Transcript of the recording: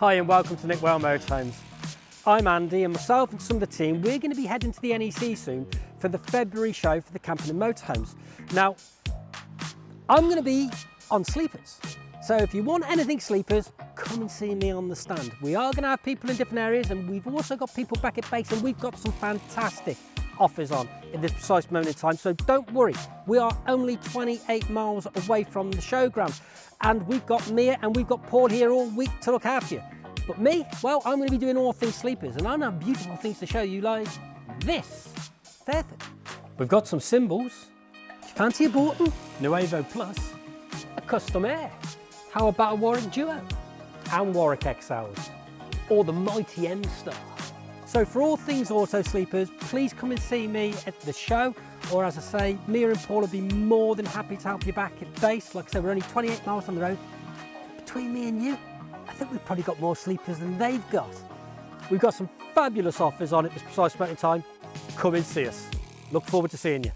Hi and welcome to Nick Whale Motorhomes. I'm Andy, and myself and some of the team, we're going to be heading to the NEC soon for the February show for the Camping and Motorhomes. Now, I'm going to be on sleepers. So if you want anything sleepers, come and see me on the stand. We are going to have people in different areas, and we've also got people back at base, and we've got some fantastic offers on in this precise moment in time. So don't worry, we are only 28 miles away from the showground, and we've got Mia and we've got Paul here all week to look after you. But me, well, I'm going to be doing all things sleepers, and I have beautiful things to show you, like this. There. We've got some cymbals. Do you fancy a Borton? Nuevo Plus. A custom air. How about a Warwick Duo? And Warwick XLs. Or the mighty M-Star. So for all things auto sleepers, please come and see me at the show, or as I say, Mia and Paul will be more than happy to help you back at base. Like I said, we're only 28 miles on the road. Between me and you, I think we've probably got more sleepers than they've got. We've got some fabulous offers on at this precise moment in time. Come and see us. Look forward to seeing you.